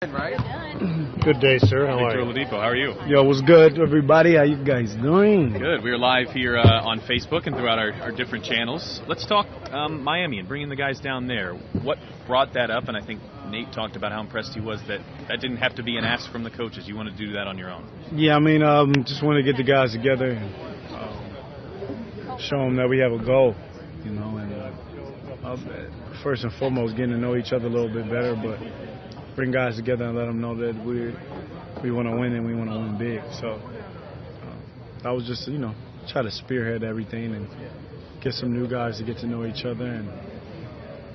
Right? Good day, sir. How Victor are you? Oladipo, how are you? Yo, what's good, everybody? How you guys doing? Good. We are live here on Facebook and throughout our different channels. Let's talk Miami and bringing the guys down there. What brought that up? And I think Nate talked about how impressed he was that didn't have to be an ask from the coaches. You want to do that on your own. Yeah, I mean, just want to get the guys together and show them that we have a goal, you know, and first and foremost, getting to know each other a little bit better, but bring guys together and let them know that we want to win and we want to win big. So I was just, you know, try to spearhead everything and get some new guys to get to know each other. And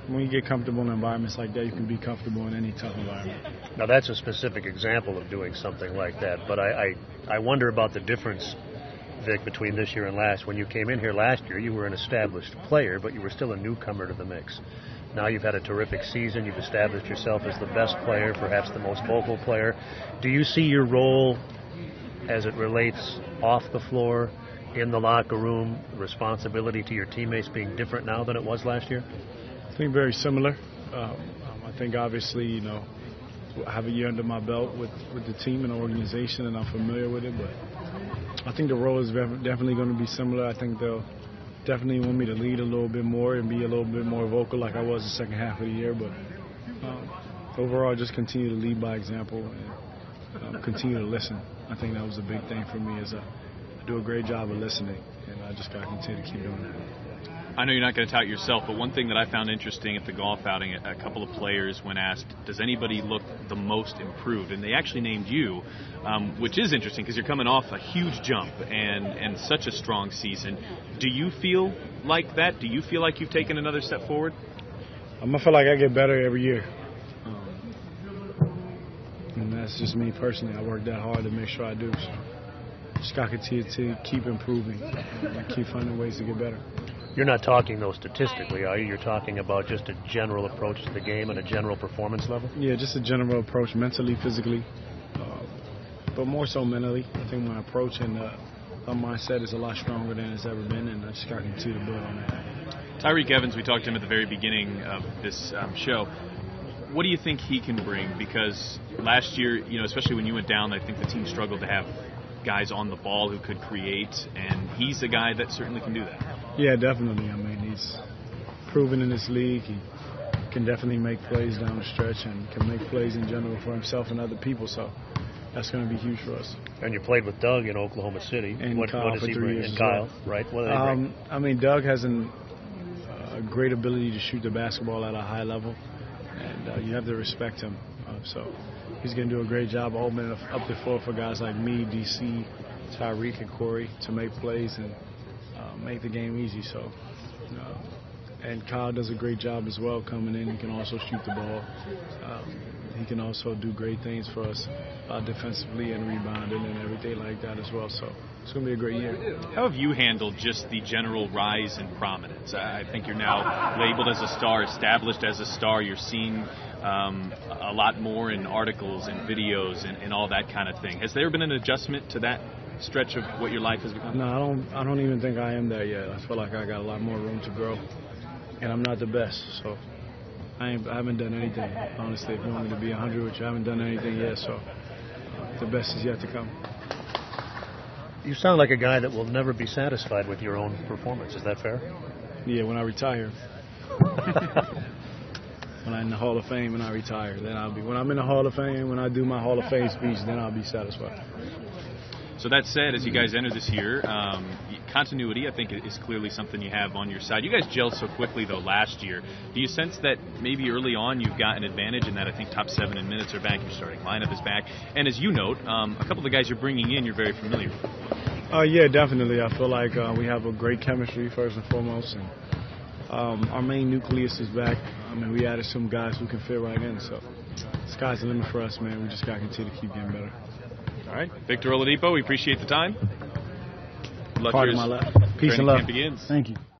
when you get comfortable in environments like that, you can be comfortable in any tough environment. Now, that's a specific example of doing something like that, but I wonder about the difference, Vic, between this year and last. When you came in here last year, you were an established player, but you were still a newcomer to the mix. Now you've had a terrific season. You've established yourself as the best player, perhaps the most vocal player. Do you see your role as it relates off the floor, in the locker room, responsibility to your teammates being different now than it was last year? I think very similar. I think obviously, you know, I have a year under my belt with the team and the organization, and I'm familiar with it. But I think the role is definitely going to be similar. I think they'll definitely want me to lead a little bit more and be a little bit more vocal like I was the second half of the year. But overall, just continue to lead by example and continue to listen. I think that was a big thing for me, is I do a great job of listening, and I just got to continue to keep doing that. I know you're not going to tout yourself, but one thing that I found interesting at the golf outing, a couple of players, when asked, does anybody look the most improved? And they actually named you, which is interesting because you're coming off a huge jump and such a strong season. Do you feel like that? Do you feel like you've taken another step forward? I feel like I get better every year. And that's just me personally. I work that hard to make sure I do. So just got to continue to keep improving and keep finding ways to get better. You're not talking, though, statistically, are you? You're talking about just a general approach to the game and a general performance level? Yeah, just a general approach, mentally, physically, but more so mentally. I think my approach and my mindset is a lot stronger than it's ever been, and I just got to continue to build on that. Tyreek Evans, we talked to him at the very beginning of this show. What do you think he can bring? Because last year, you know, especially when you went down, I think the team struggled to have guys on the ball who could create, and he's a guy that certainly can do that. Yeah, definitely. I mean, he's proven in this league. He can definitely make plays down the stretch and can make plays in general for himself and other people. So that's going to be huge for us. And you played with Doug in Oklahoma City. And what Kyle does for he 3 bring? years And as Kyle, well. right? What do they bring? I mean, Doug has a great ability to shoot the basketball at a high level, and you have to respect him. So he's going to do a great job opening up the floor for guys like me, DC, Tyreek, and Corey to make plays and make the game easy. So, and Kyle does a great job as well coming in. He can also shoot the ball. He can also do great things for us defensively and rebounding and everything like that as well. So it's going to be a great year. How have you handled just the general rise in prominence? I think you're now labeled as a star, established as a star. You're seen a lot more in articles and videos and all that kind of thing. Has there been an adjustment to that stretch of what your life has become? No, I don't even think I am there yet. I feel like I got a lot more room to grow, and I'm not the best, so I haven't done anything. Honestly, if you want me to be 100 with you, I haven't done anything yet, so the best is yet to come. You sound like a guy that will never be satisfied with your own performance. Is that fair? Yeah, when I retire. When I'm in the Hall of Fame and I retire, then I'll be. When I'm in the Hall of Fame, when I do my Hall of Fame speech, then I'll be satisfied. So that said, as you guys enter this year, continuity, I think, is clearly something you have on your side. You guys gelled so quickly, though, last year. Do you sense that maybe early on you've got an advantage in that I think top 7 in minutes are back, your starting lineup is back, and as you note, a couple of the guys you're bringing in you're very familiar with? Yeah, definitely. I feel like we have a great chemistry, first and foremost, and our main nucleus is back. I mean, we added some guys who can fit right in, so sky's the limit for us, man. We just got to continue to keep getting better. All right. Victor Oladipo, we appreciate the time. Pardon my lap. Peace and love. Begins. Thank you.